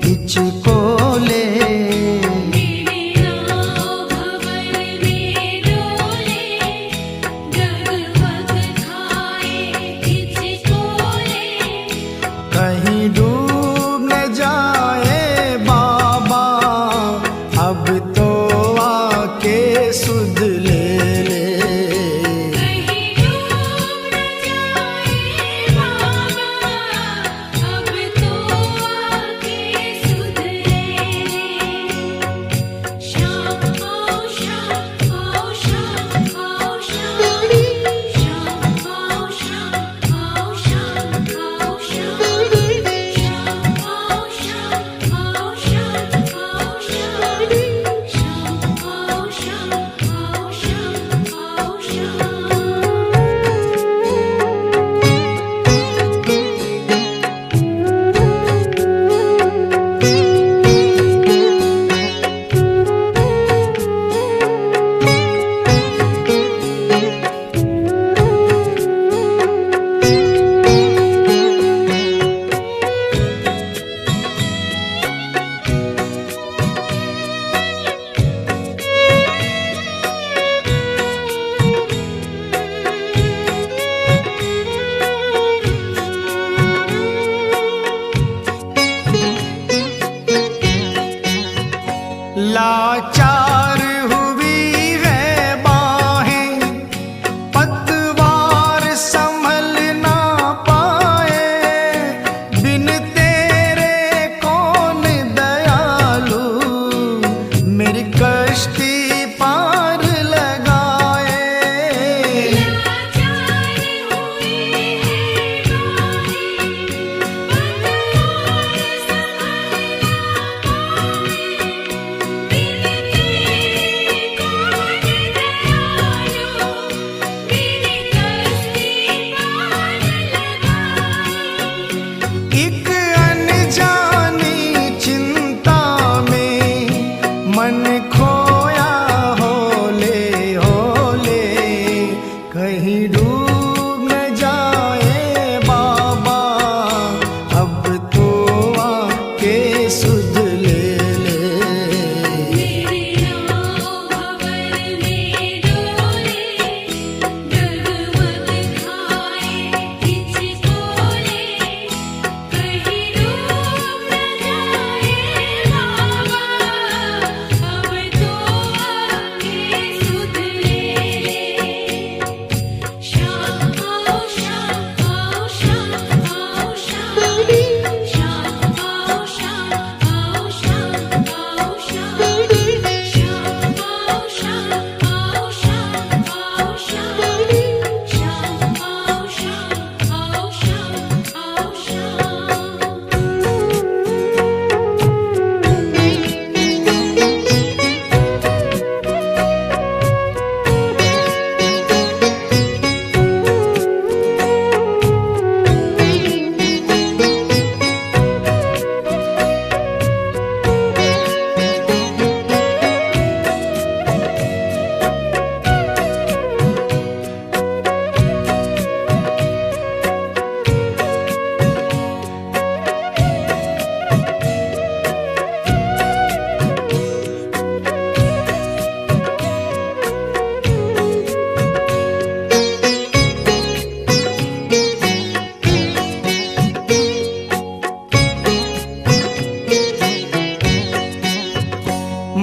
हिचकोले। कहीं डूब न जाए बाबा, अब तो आके सुध ले ले। कहीं डूब न जाए बाबा, अब तो आके सुध ले ले। शाम आओ शाम आओ शाम आओ शाम, शाम आओ शाम आओ शाम आओ शाम, शाम आओ शाम आओ शाम आओ शाम, शाम आओ शाम आओ शाम आओ शाम। लाचार हुई है बाहें, पतवार संभल ना पाए। बिन तेरे कौन दयालु मेरी कश्ती पार लगाए। एक अनजानी चिंता में मन खोया होले होले। कहीं डूब न जाए बाबा, अब तो आके सुध ले ले।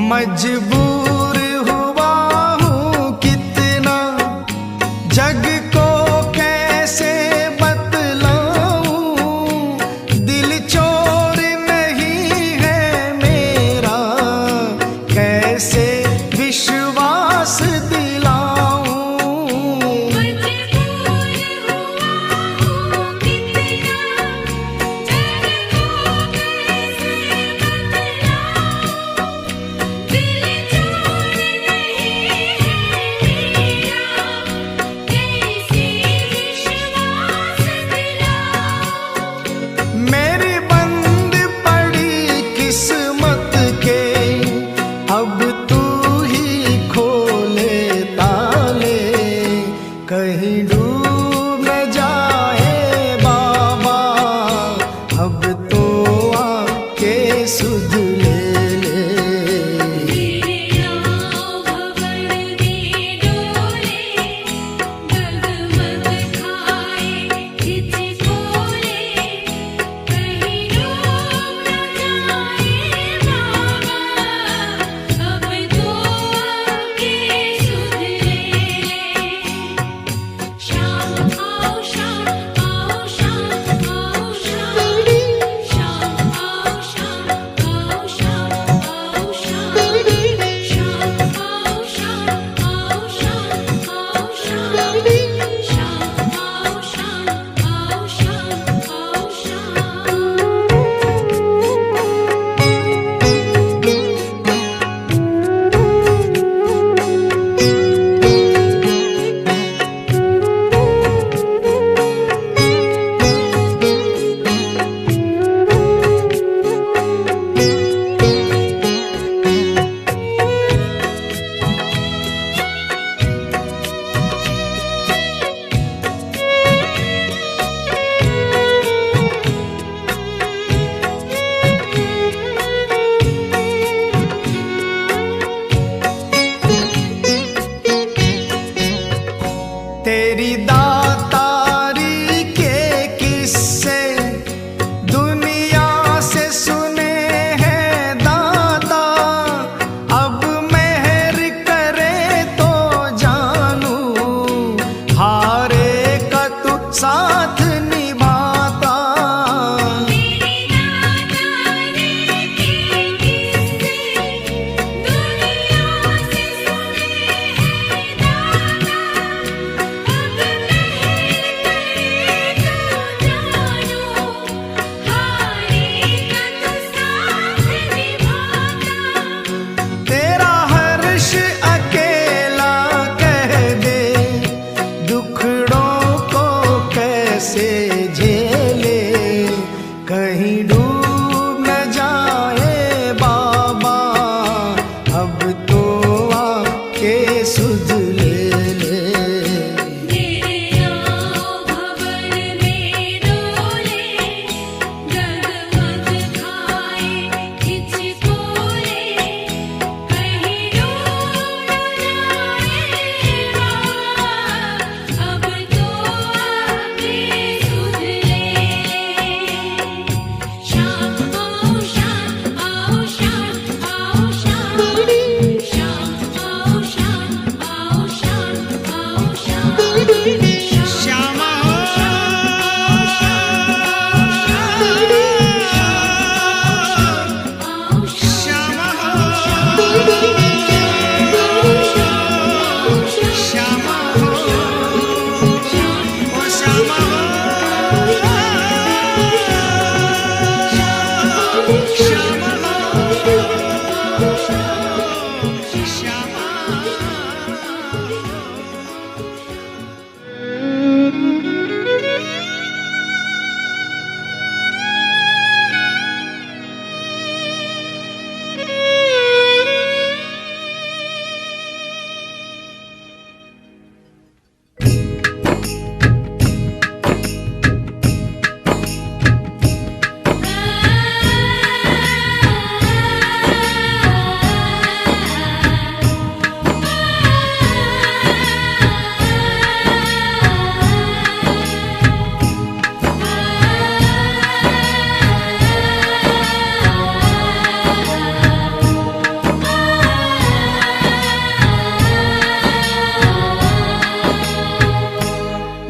मजबूर हुआ हूँ कितना, जग को कैसे बतलाऊं। दिल चोर नहीं है मेरा, कैसे विश्वास दिलाऊं। मेरी बंद पड़ी किस्मत के, अब तू ही खोले ताले। कहीं डूब न जाए बाबा, अब तो आके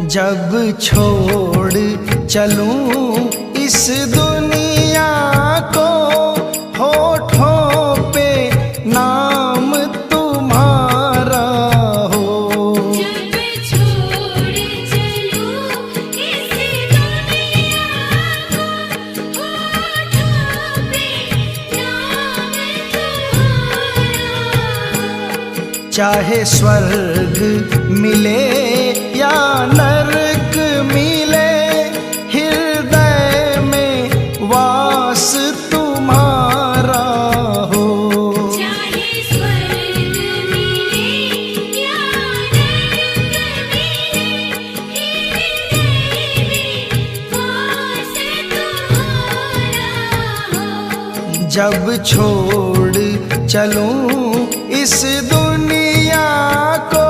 जब छोड़ चलूं इस दुनिया को, होठों पे नाम तुम्हारा हो। जब छोड़ चलूं इस दुनिया को, होठों पे नाम तुम्हारा। चाहे स्वर्ग मिले या नरक मिले, हृदय में वास तुम्हारा हो। चाहे स्वर्ग मिले या नरक मिले, हृदय में वास तुम्हारा हो। जब छोड़ चलूं इस दुनिया को,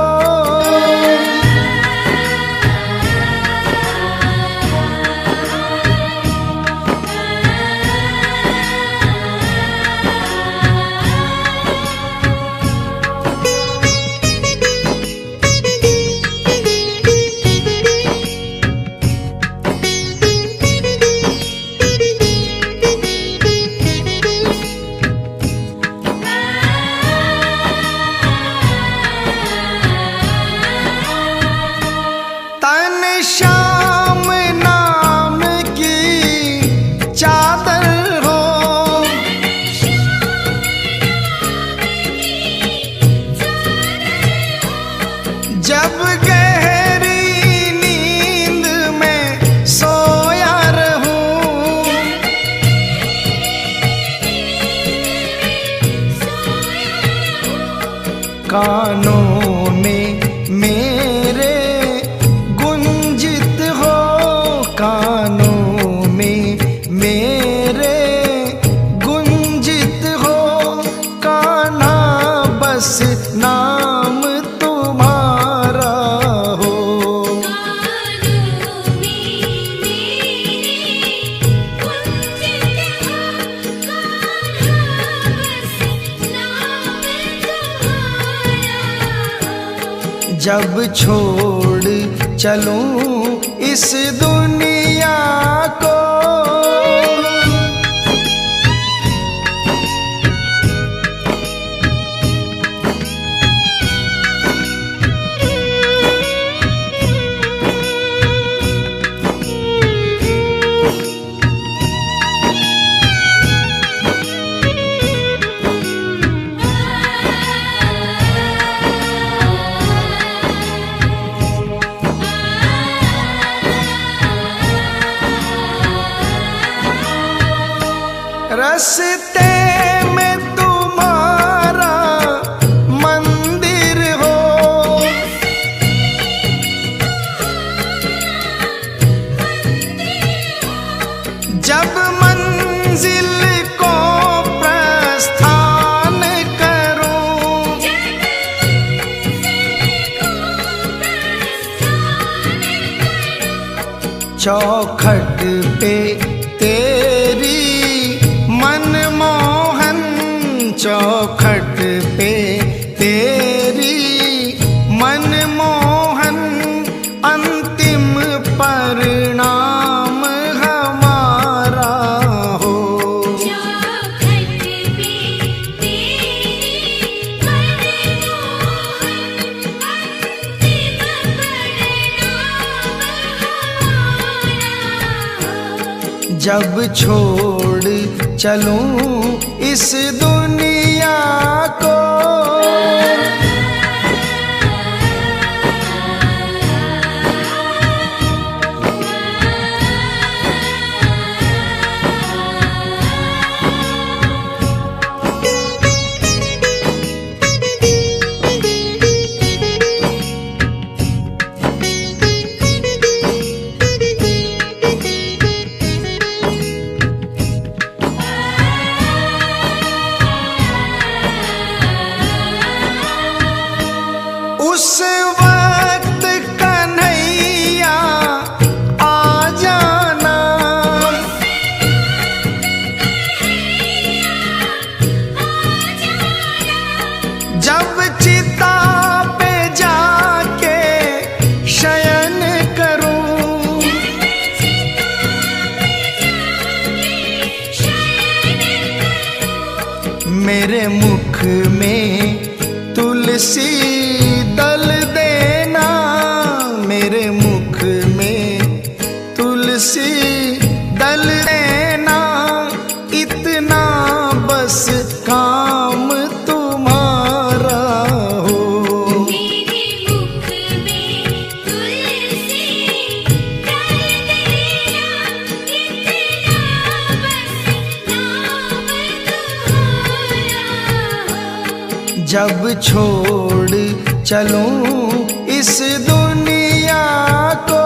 तन श्याम नाम की चादर हो। जब गहरी नींद में सोया रहूं, कानों में मेरे गुंजित हो, कानों में मेरे गुंजित हो। कान्हा बस नाम तुम्हारा हो। कानों में मेरे गुंजित हो, कान्हा बस नाम तुम्हारा हो। जब छोड़ चलूं इस दुनिया को, रस्ते में तुम्हारा मंदिर हो। जब मंजिल को प्रस्थान करूं, चौखट पे तेरी मनमोहन, चौखट पे तेरी मनमोहन, अंतिम परिणाम हमारा हो। चौखट पे तेरी मनमोहन, अंतिम परिणाम हमारा हो। जब छोड़ चलूं इस दुनिया को, उस वक्त कन्हैया आ जाना, जब चिता पे जाके शयन कर मेरे मुख में तुलसी दल देना, मेरे मुख में तुलसी दल देना, इतना बस काम तुम्हारा हो। मेरे मुख में तुलसी दल देना, इतना बस नाम तुम्हारा हो। जब छोड़ चलूं इस दुनिया को,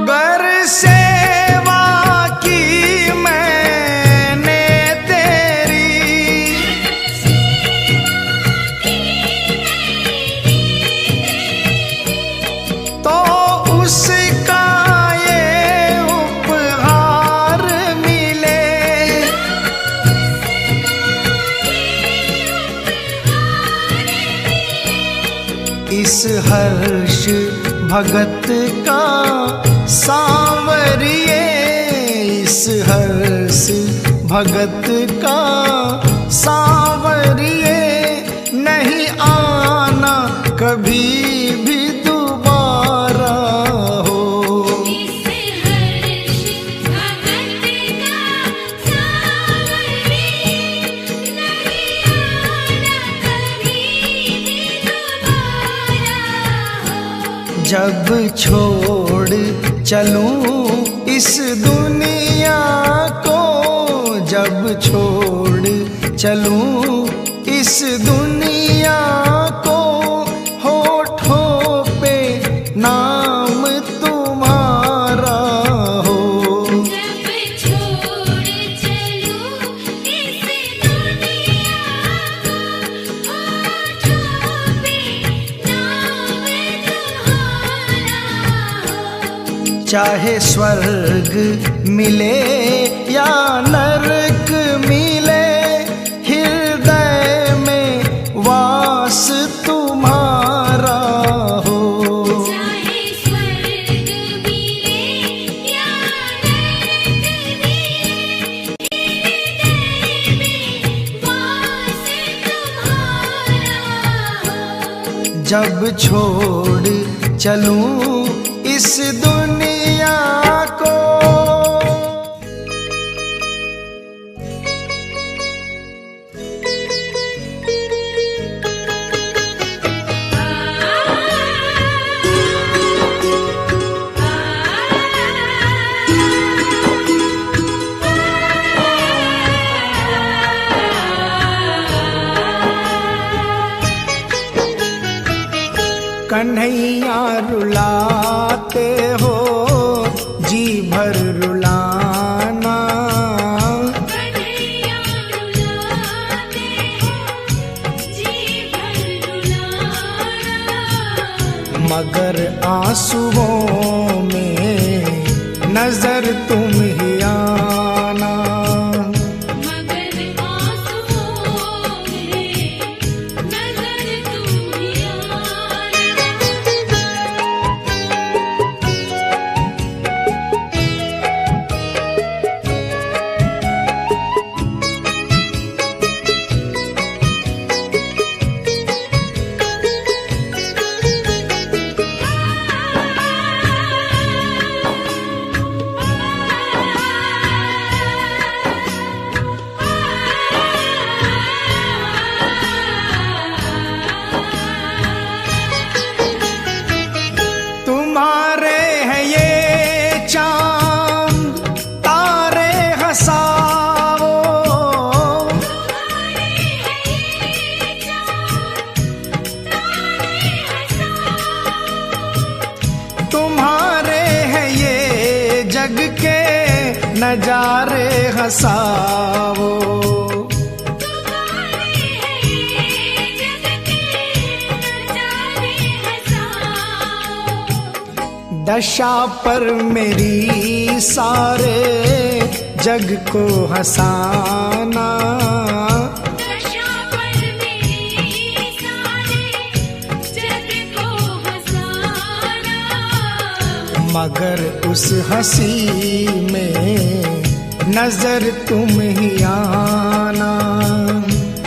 गर सेवा की मैंने तेरी, तो उसका ये उपहार मिले। इस हर्ष भगत का सांवरिए, इस हर्ष भगत का सांवरिए, नहीं आना कभी भी दोबारा हो। इस हर्ष भगत का सांवरिए, नहीं आना कभी भी दोबारा हो। जब छोड़ चलूं इस दुनिया को, जब छोड़ चलूं इस दुनिया को, होठों पे नाम तुम्हारा हो। जब छोड़ चलूं इस दुनिया को, होठों पे नाम तुम्हारा हो। चाहे स्वर्ग मिले या नरक मिले, हृदय में वास तुम्हारा हो। चाहे स्वर्ग मिले या नरक मिले, हृदय में वास तुम्हारा हो। जब छोड़ चलूं इस दुनिया को, कन्हैया रुलाते हो जी भर रुलाना, कन्हैया रुलाते हो जी भर रुलाना, मगर आंसुओं में नजर तुम ही आना। मगर आंसुओं में नजर तुम ही आना। हंसाओ। तुम्हारे हैं जग के नजारे हंसाओ। दशा पर मेरी सारे जग को हंसाना, दशा पर मेरी सारे जग को हंसाना। मगर उस हंसी में नजर तुम ही आना।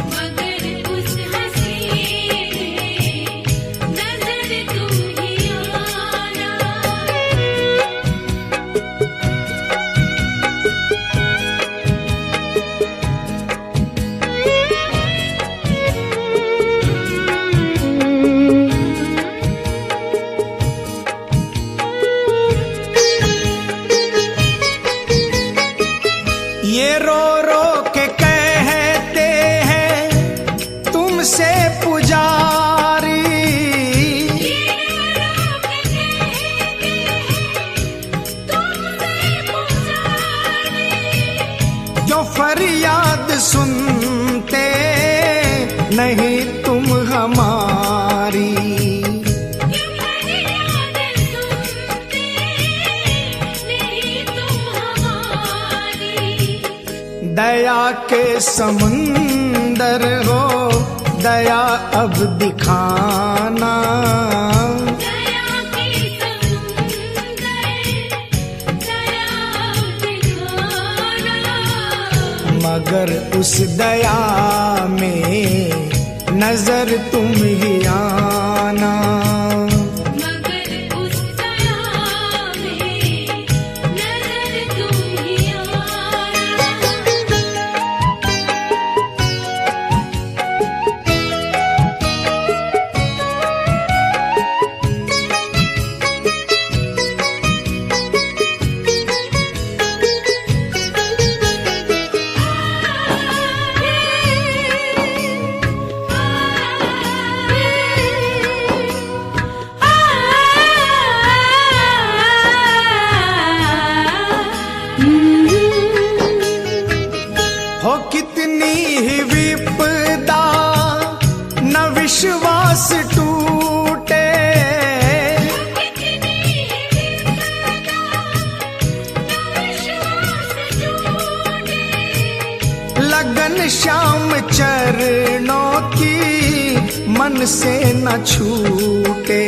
मगर उस हंसी में नजर तुम ही आना। ये रो रो के कहते हैं तुमसे पुजारी, जो फरियाद सुनते नहीं तुम हमारी। दया के समुंदर हो दया अब दिखाना। दया के समुंदर दया दिखाना। मगर उस दया में नजर तुम ही आना। मगर उस दया में नजर तुम ही आना। हो कितनी ही विपदा न विश्वास टूटे, लगन श्याम चरणों की मन से न छूटे।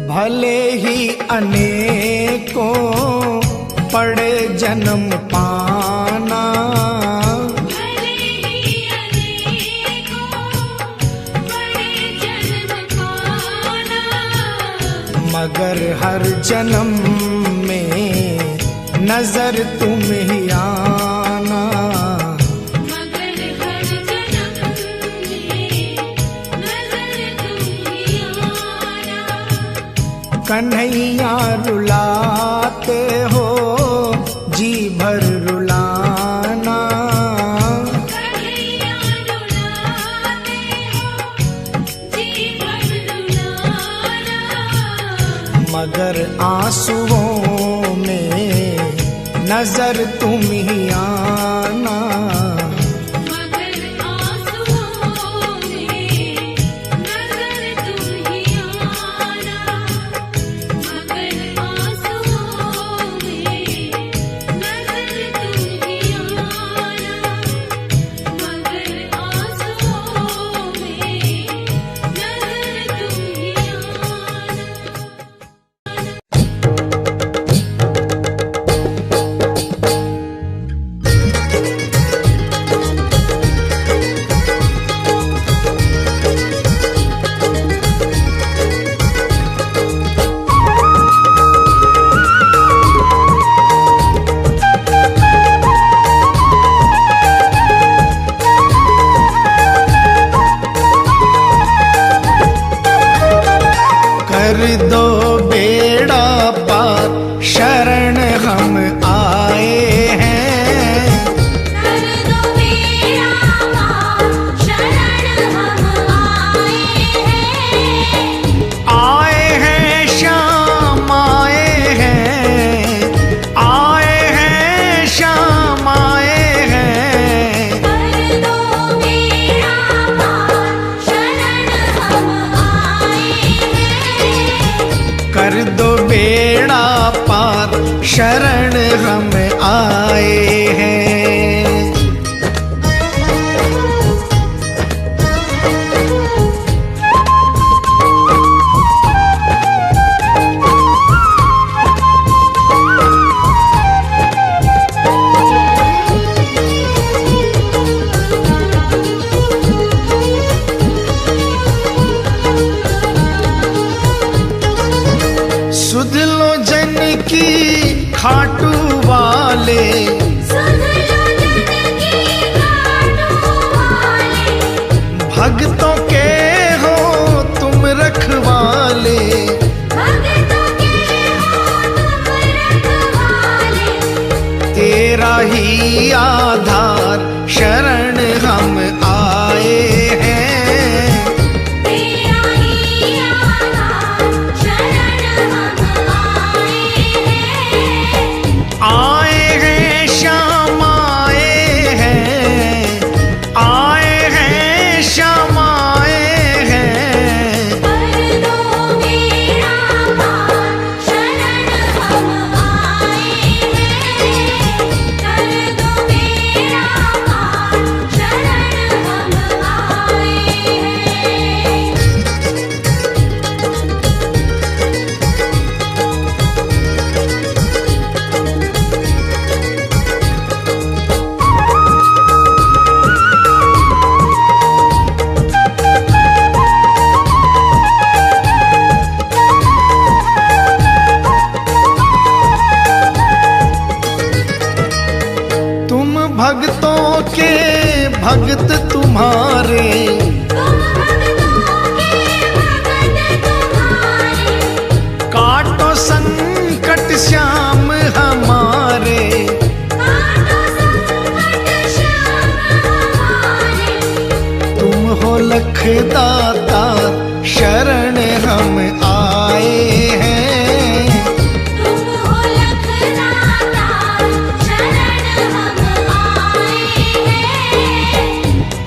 भले ही अनेकों पड़े जन्म पाना, मगर हर जन्म में नजर तुम ही आना। मगर हर जन्म में नजर तुम ही आना। कन्हैया रुलाते हो जी भर रुलाना। कन्हैया रुलाते हो जी भर रुलाना। मगर आंसुओं में नजर तुम ही आना। मगर आंसुओं में नजर तुम ही आना। मगर आंसुओं में नजर तुम ही आना। मगर आंसुओं में नजर तुम ही कर दो बेड़ा पार शरण हम आए हैं। कर दो मेरा पार शरण हम आए हैं। कर दो बेड़ा पार, शरण हम आए हैं। सुध लो जन की खाटू वाले, सुध लो जन की खाटू वाले, भक्तों के हो तुम रखवाले। भक्तों के हो तुम रखवाले, तेरा ही आधार शरण हम आए हैं। तेरा ही आधार शरण हम आए हैं। आए हैं श्याम आए हैं, आए हैं श्याम आए हैं। कर दो बेड़ा पार, शरण हम आए हैं। कर दो बेड़ा पार, शरण हम आए हैं। तुम भक्तों के भक्त तुम्हारे, तुम भक्तों के भगत तुम्हारे, काटो संकट श्याम हमारे। काटो संकट श्याम हमारे। तुम हो लख दातार, शरण हम आए हैं। तुम हो लख दातार, शरण हम आए हैं।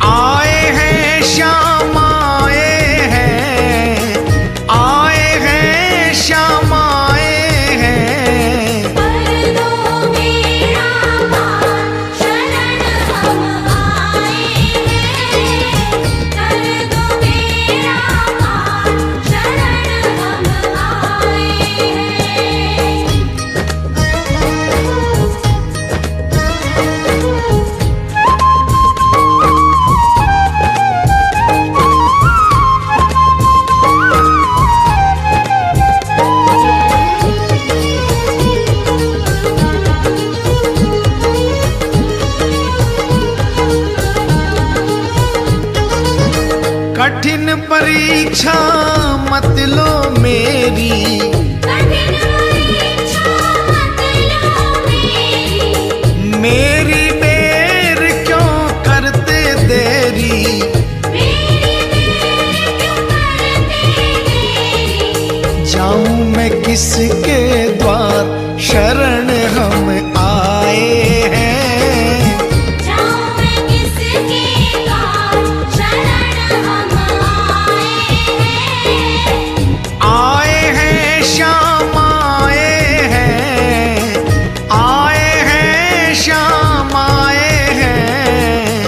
आए हैं श्याम आए हैं, आए हैं श्याम आए हैं। कर दो बेड़ा पार, शरण हम आए हैं। कर दो बेड़ा पार, शरण हम आए हैं। कठिन परीक्षा मत लो मेरी, कठिन परीक्षा मत लो मेरी। मेरी बेर क्यों करते देरी। मेरी देर क्यों करते देरी। जाऊं मैं किसके द्वार, शरण हम आए हैं। जाऊं मैं किसके द्वार, शरण हम आए हैं। आए हैं श्याम आए हैं, आए हैं श्याम आए हैं।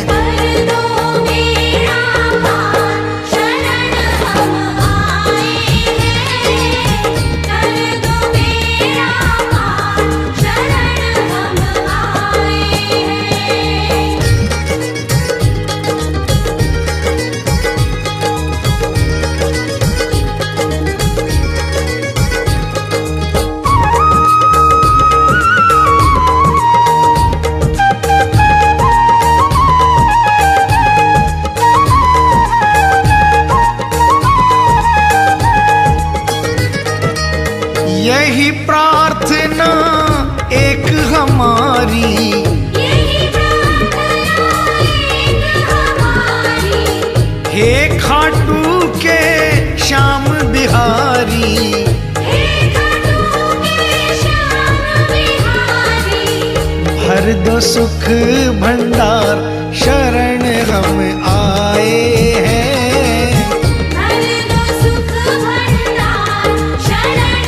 कर दो बेड़ा पार, शरण हम आए हैं। कर दो बेड़ा पार, शरण हम आए हैं। यही प्रार्थना एक हमारी, यही प्रार्थना एक हमारी। हे खाटू के श्याम बिहारी। हे खाटू के श्याम बिहारी। भर दो सुख भंडार, शरण हम आए हैं। भर दो सुख भंडार, शरण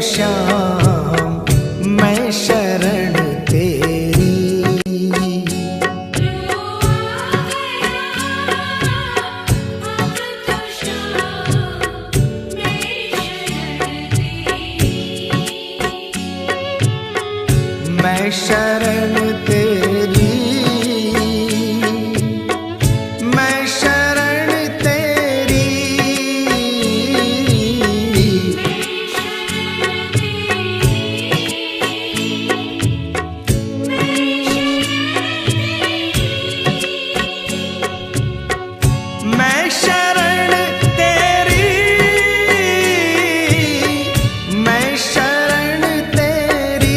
श्याम मैं शरण तेरी। मैं शरण तेरी, मैं शरण तेरी। मैं शरण तेरी, मैं शरण तेरी।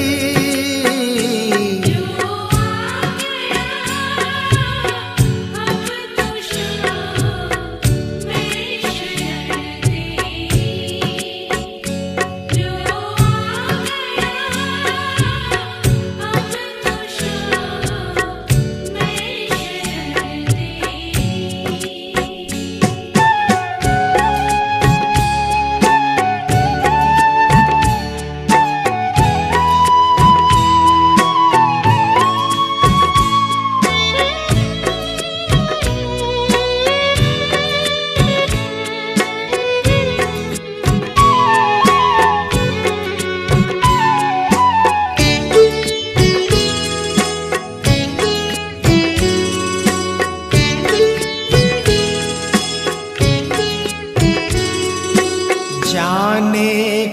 जाने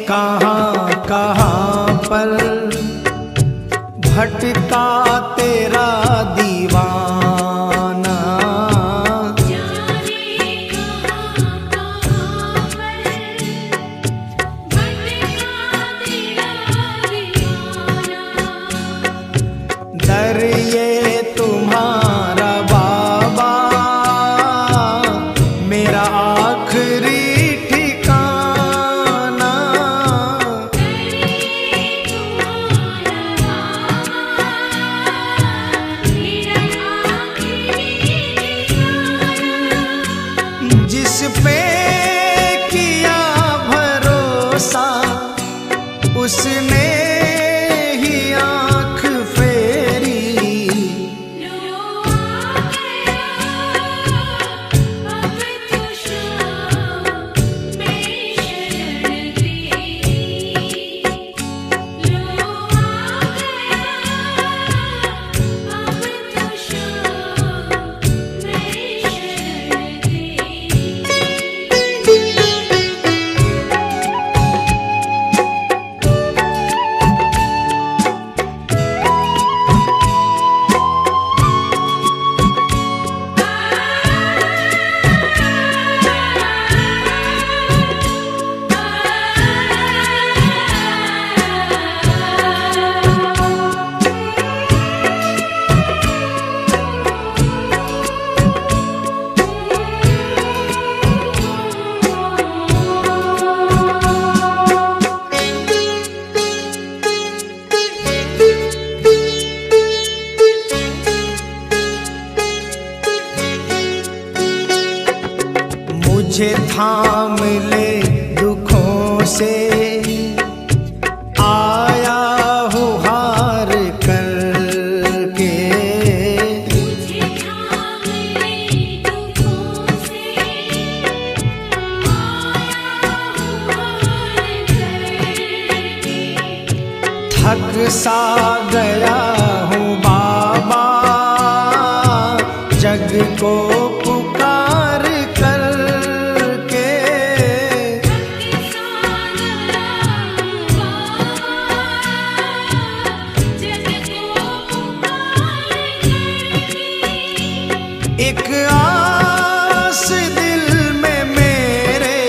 कहाँ कहाँ पर भटका तेरा दीवाना। दर ये तुम्हारा बाबा मेरा आखिरी जिस पे किया भरोसा उसने ही आँख फेरी। मुझे थाम ले दुखों से आया हूँ हार करके। मुझे थाम ले दुखों से आया हूँ हार करके। थक सा गया हूँ बाबा जग को पुकार कर। एक आस दिल में मेरे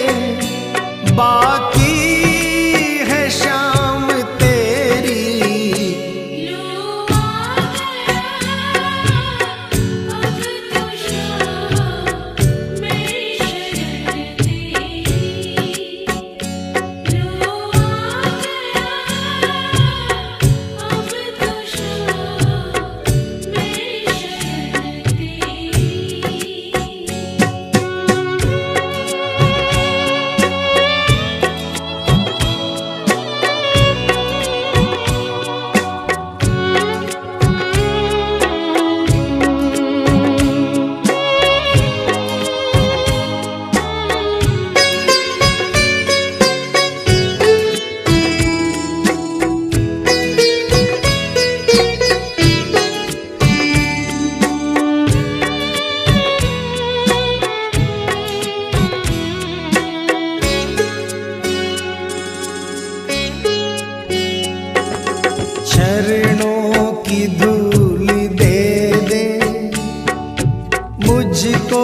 बाकी है शाम तेरी। लो आ गया अब तो शाम चरणों की धूल दे दे मुझको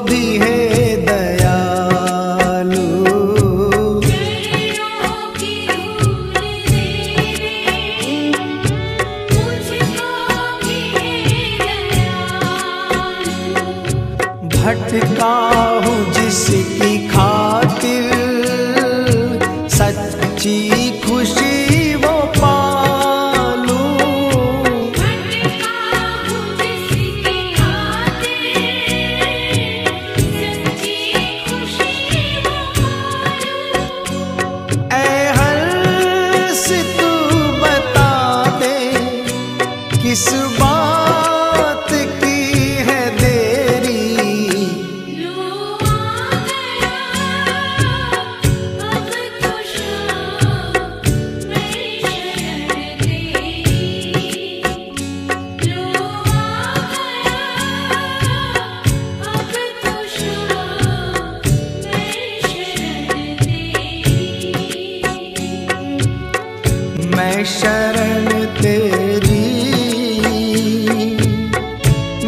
भी है दयालु। चरणों की धूल दे दे मुझको भी दयालु। भटका हूँ जिसकी खातिर सच्ची खुशी वो पालूं। भटका हूँ जिसकी खातिर सच्ची खुशी वो पालूं। ऐ हर्ष तू बता दे किस बात की है देरी। लो आ गया अब तो शाम मेरी शरण तेरी। लो आ गया अब तो शाम मेरी शरण तेरी। मैं शरण तेरी,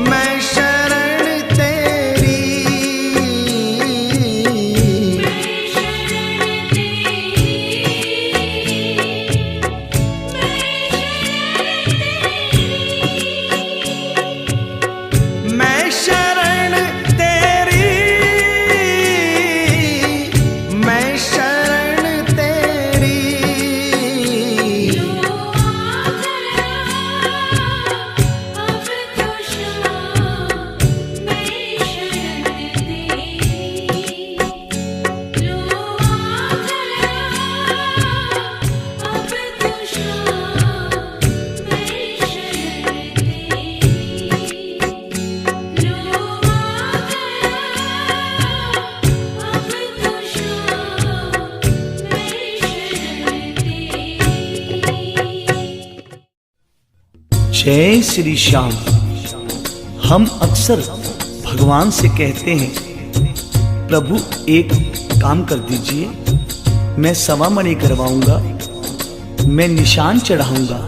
मैं शरण तेरी। मैं शरण तेरी, मैं शरण तेरी। लो आ गया अब तो शाम मेरी शरण तेरी। लो आ गया अब तो शाम मेरी शरण तेरी। लो आ गया अब तो शाम मेरी शरण तेरी। जय श्री श्याम। हम अक्सर भगवान से कहते हैं, प्रभु एक काम कर दीजिए, मैं सवा मणि करवाऊंगा, मैं निशान चढ़ाऊंगा,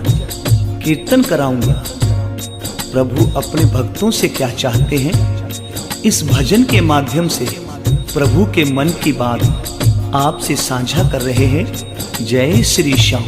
कीर्तन कराऊंगा। प्रभु अपने भक्तों से क्या चाहते हैं, इस भजन के माध्यम से प्रभु के मन की बात आपसे साझा कर रहे हैं। जय श्री श्याम।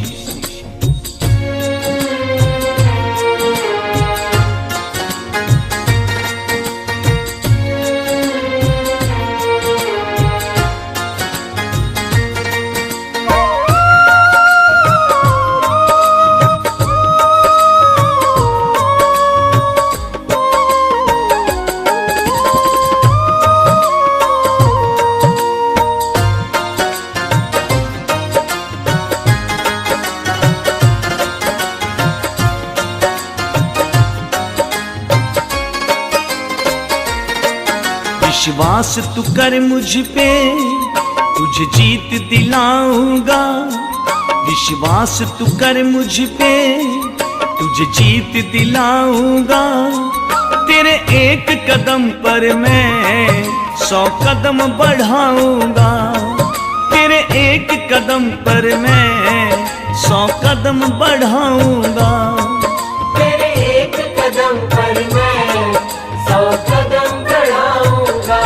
विश्वास तू कर मुझ पे, तुझे जीत दिलाऊंगा। विश्वास तू कर मुझ पे, तुझे जीत दिलाऊंगा। तेरे एक कदम पर मैं 100 कदम बढ़ाऊंगा। तेरे एक कदम पर मैं 100 कदम बढ़ाऊंगा। तेरे एक कदम पर मैं 100 कदम बढ़ाऊंगा।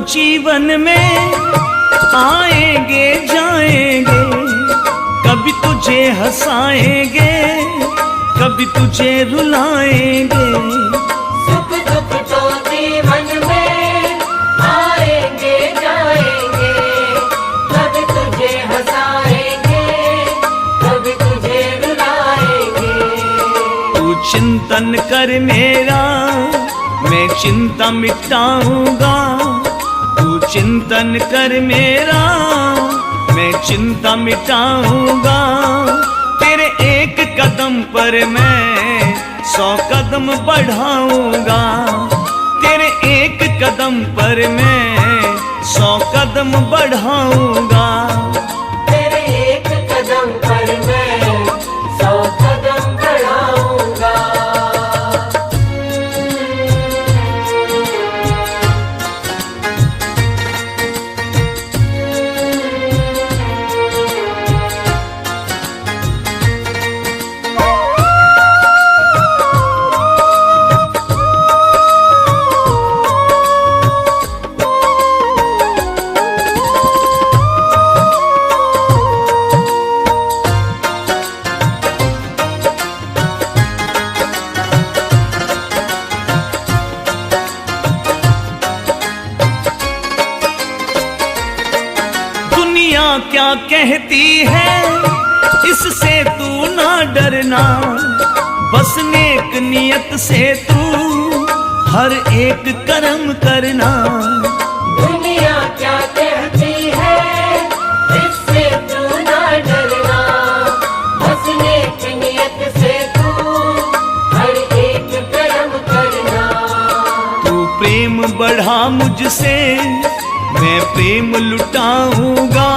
जीवन में आएंगे जाएंगे, कभी तुझे हंसाएंगे, कभी तुझे रुलाएंगे। सुख दुख तो जीवन में आएंगे जाएंगे, कभी तुझे हंसाएंगे, कभी तुझे रुलाएंगे। तू चिंतन कर मेरा, मैं चिंता मिटाऊंगा, तू चिंतन कर मेरा, मैं चिंता मिटाऊंगा। तेरे एक कदम पर मैं 100 कदम बढ़ाऊंगा, तेरे एक कदम पर मैं 100 कदम बढ़ाऊंगा। तेरे एक कदम पर मैं 100 कदम बढ़ाऊंगा। दुनिया क्या कहती है इससे तू ना डरना, बस नेक नियत से तू हर एक कर्म करना। दुनिया क्या कहती है इससे तू ना डरना, बस नेक नियत से तू हर एक कर्म करना। तू प्रेम बढ़ा मुझसे, मैं प्रेम लुटाऊंगा,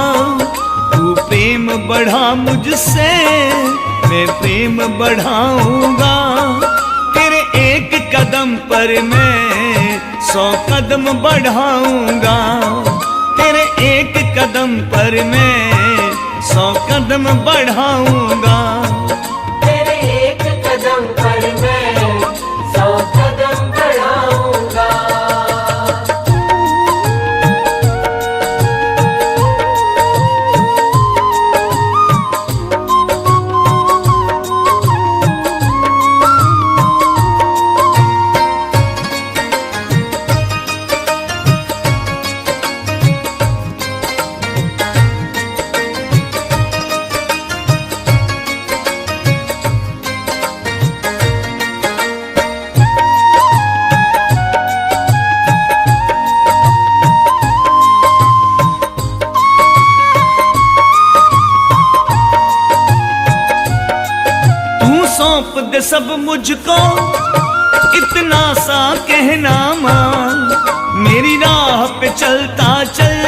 तू प्रेम बढ़ा मुझसे, मैं प्रेम बढ़ाऊंगा। तेरे एक कदम पर मैं 100 कदम बढ़ाऊंगा, तेरे एक कदम पर मैं 100 कदम बढ़ाऊंगा। तेरे एक कदम पर मैं 100 कदम बढ़ाऊंगा। सौंप दे सब मुझको, इतना सा कहना मान, मेरी राह पे चलता चल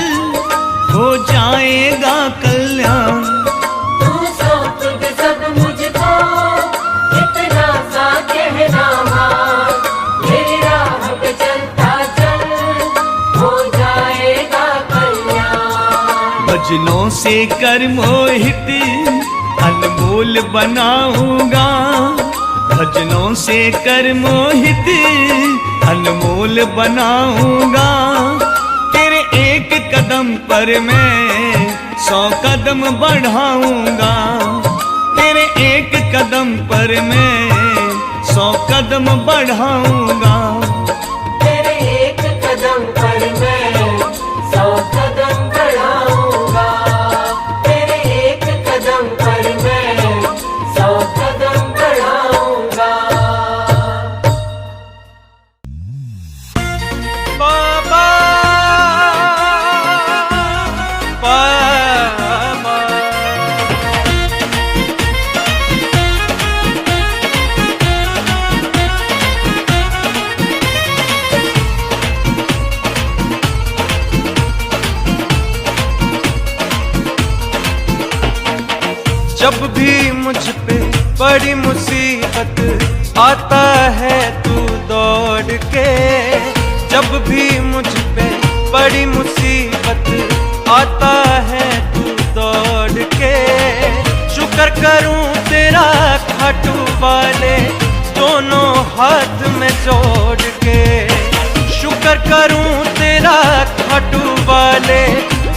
हो जाएगा कल्याण। तू सौंप दे सब मुझको, इतना सा कहना मान, मेरी राह पे चलता चल हो जाएगा कल्याण। भजनों से कर मोहित अनमोल बनाऊंगा, भजनों से कर मोहित अनमोल बनाऊंगा। तेरे एक कदम पर मैं 100 कदम बढ़ाऊंगा, तेरे एक कदम पर मैं 100 कदम बढ़ाऊंगा। तेरे एक कदम पर मैं 100 कदम बढ़ाऊंगा। तेरे एक कदम पर मैं 100 कदम बढ़ाऊंगा। बाबा बाबा जब भी मुझ पे बड़ी मुसीबत आता है तू दौड़ के, जब भी मुझ पे बड़ी मुसीबत आता है तू दौड़ के, शुक्र करूं तेरा खाटू वाले दोनों हाथ में जोड़ के, शुक्र करूं तेरा खाटू वाले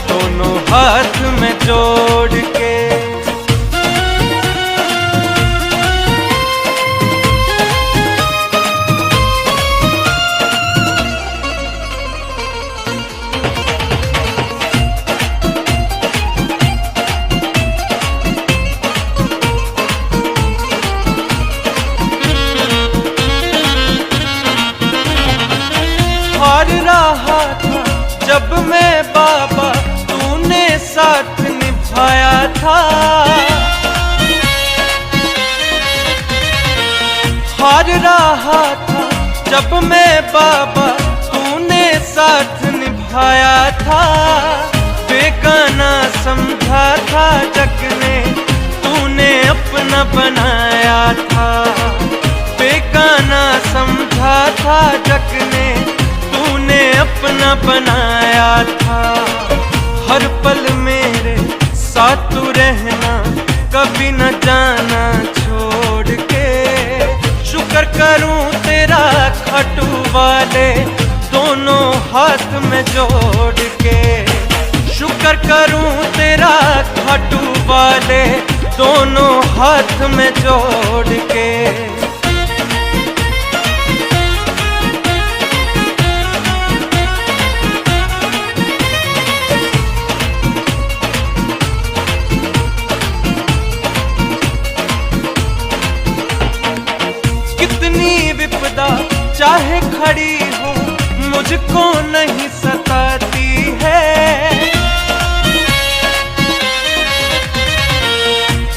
दोनों हाथ में जोड़ के। रहा था जब मैं बाबा, तूने साथ निभाया था। बेगाना समझा था जग ने, तूने अपना बनाया था। बेगाना समझा था जग ने, तूने अपना बनाया था। हर पल मेरे साथ तू रहना, कभी न जाना छोड़ के। शुक्र करूं तेरा खाटू वाले, दोनों हाथ में जोड़ के। शुक्र करूं तेरा खाटू वाले, दोनों हाथ में जोड़ के। कितनी विपदा चाहे खड़ी हो, मुझको नहीं सताती है।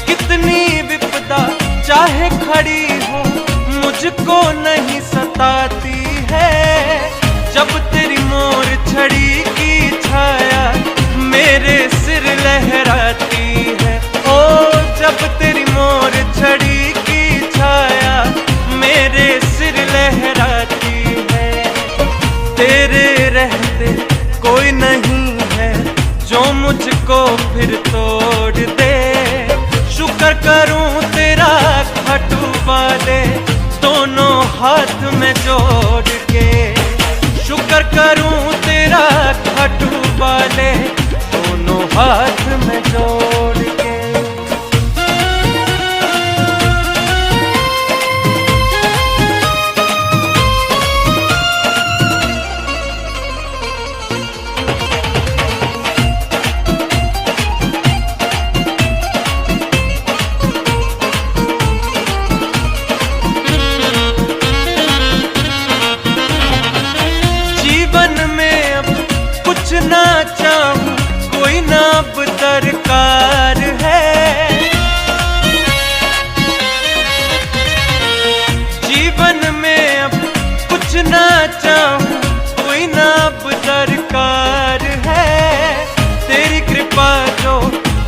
कितनी विपदा चाहे खड़ी हो, मुझको नहीं सताती है। जब तेरी मोर छड़ी की छाया मेरे सिर लहराती है। ओ जब तेरी मोर छड़ी की छाया मेरे सिर लहराती है। तेरे रहते कोई नहीं है जो मुझको फिर तोड़ दे। शुक्र करूं तेरा खाटू वाले, दोनों हाथ में जोड़ के। शुक्र करूं तेरा खाटू वाले, दोनों हाथ में जोड़ के। ना चाहूं कोई ना अब दरकार है। जीवन में अब कुछ ना चाहूं कोई ना अब दरकार है। तेरी कृपा जो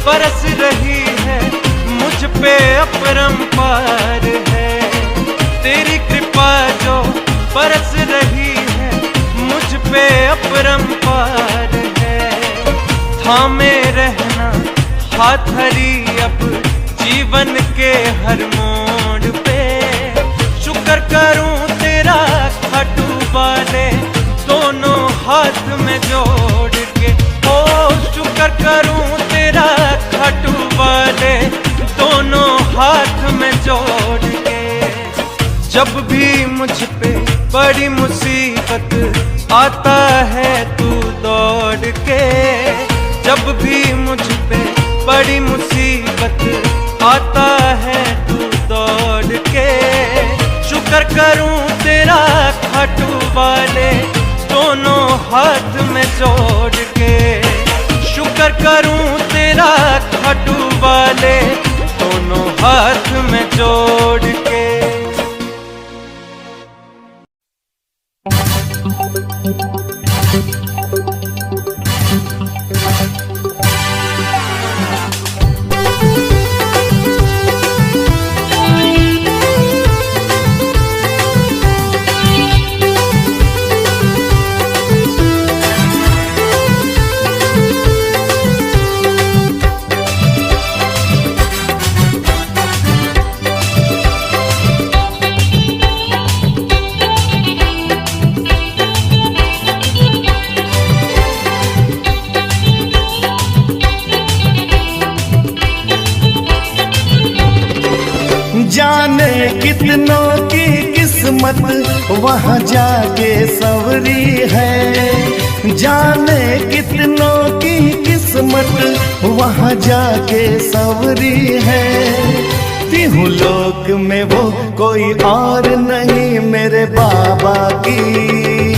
बरस रही है मुझ पे अपरंपार है। तेरी कृपा जो बरस रही है मुझ पे अपरंपार है। थामे रहना हाथ हरी अब जीवन के हर मोड़ पे। शुक्र करूं तेरा खाटू वाले, दोनों हाथ में जोड़ के। ओ शुक्र करूं तेरा खाटू वाले, दोनों हाथ में जोड़ के। जब भी मुझ पे बड़ी मुसीबत आता है तू दौड़ के। जब भी मुझ पे बड़ी मुसीबत आता है तू दौड़ के। शुक्र करूं तेरा खाटू वाले, दोनों हाथ में जोड़ के। शुक्र करूं तेरा खाटू वाले, दोनों हाथ में जोड़ के। जाने कितनों की किस्मत वहाँ जाके सवरी है। जाने कितनों की किस्मत वहाँ जाके सवरी है। तीहू लोक में वो कोई और नहीं मेरे बाबा की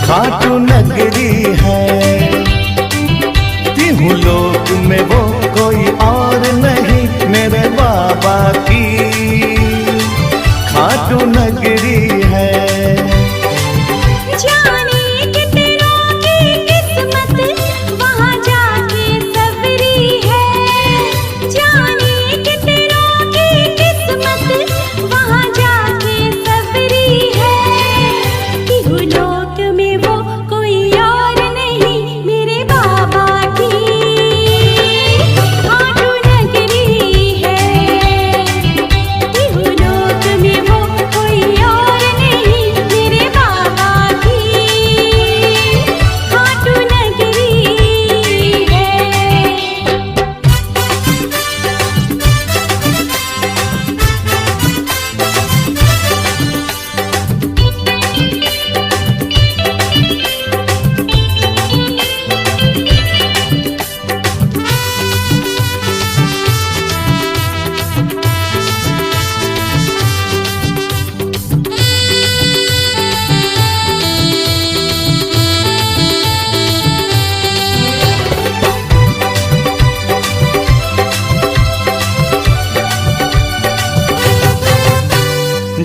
खाटू नगरी है। तीहू लोक में वो कोई और नहीं मेरे बाबा की खाटू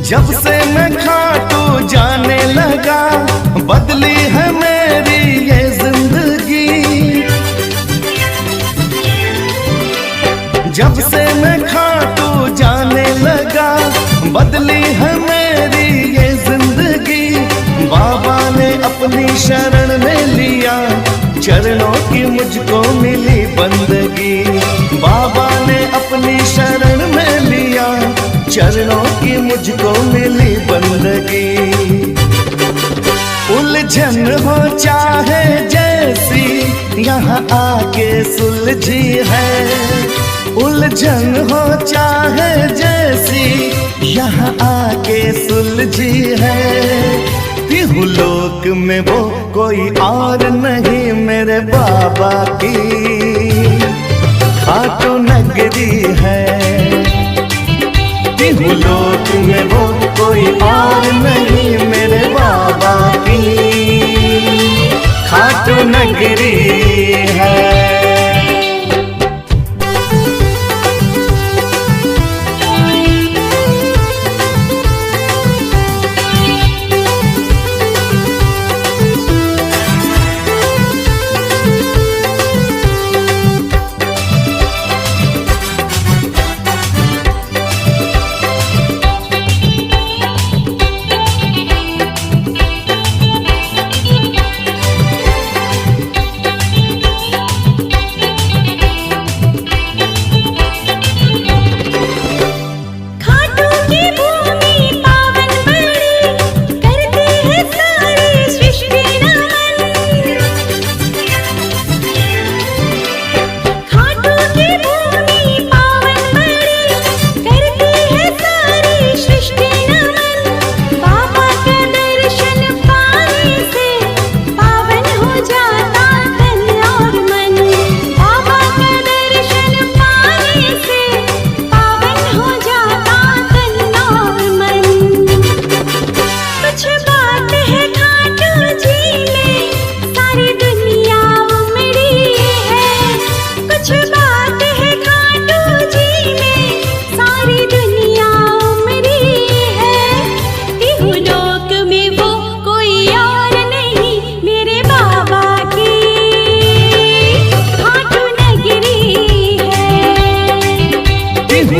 जब से मैं खाटू जाने लगा, बदली है मेरी ये जिंदगी। जब से मैं खाटू जाने लगा, बदली है मेरी ये जिंदगी। बाबा ने अपनी शरण में लिया, चरणों की मुझको मिली बंदगी। बाबा ने अपनी शरण में लिया, चरणों की मुझको मिली बंदगी। उलझन हो चाहे जैसी, यहाँ आके सुलझी है। उलझन हो चाहे जैसी, यहाँ आके सुलझी है। इहलोक में वो कोई और नहीं मेरे बाबा की खाटू नगरी है। इहलोक में वो कोई और नहीं मेरे बाबा की खाटू नगरी है।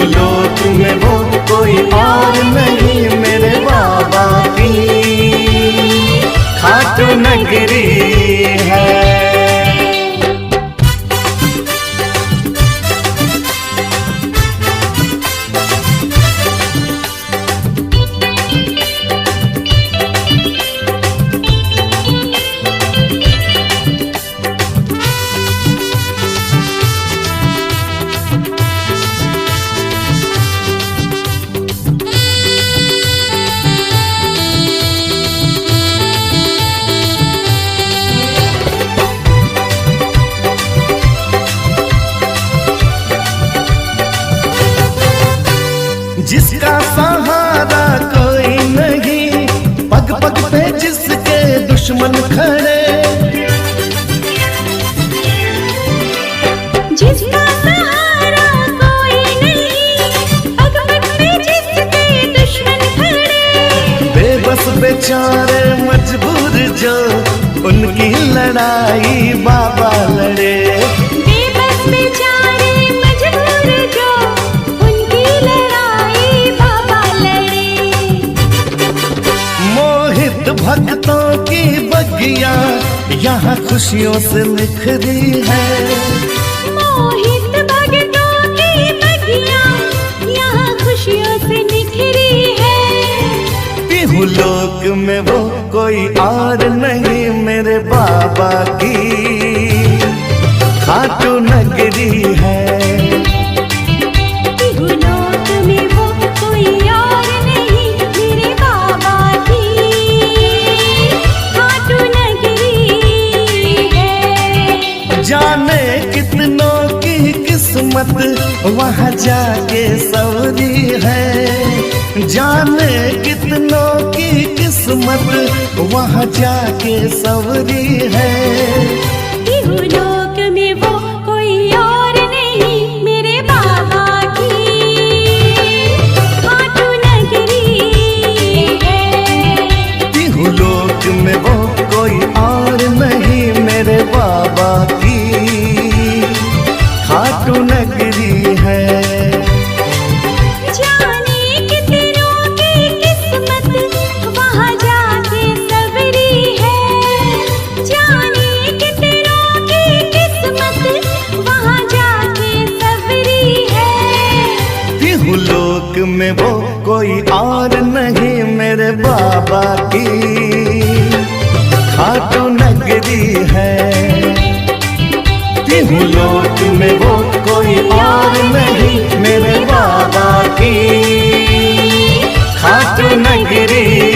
लोक में वो कोई और नहीं मेरे बाबा की खाटू नगरी है। जिसका सहारा कोई नहीं, पग पग पे जिसके दुश्मन खड़े। जिसका सहारा कोई नहीं, पग पग पे जिसके दुश्मन खड़े। बेबस बेचारे मजबूर जो उनकी लड़ाई बाबा लड़े। बेबस बेचारे मजबूर जो उनकी लड़ाई बाबा लड़े। मोहित भक्तों की बगिया यहाँ खुशियों से निखरी है। मोहित भक्तों की बगिया यहाँ खुशियों से निखरी है। लोक में वो कोई और नहीं मेरे बाबा की खाटू नगरी है। लोक में वो कोई और नहीं मेरे बाबा की खाटू नगरी है। जाने कितनों की किस्मत वहाँ जाके सवरी है। जाने कितनों की किस्मत वहाँ जाके सवरी है। लोक में वो कोई और नहीं मेरे बाबा की खाटू नगरी की खाटू नगरी है। तिहुलोक में वो कोई और नहीं, मेरे बाबा की खाटू नगरी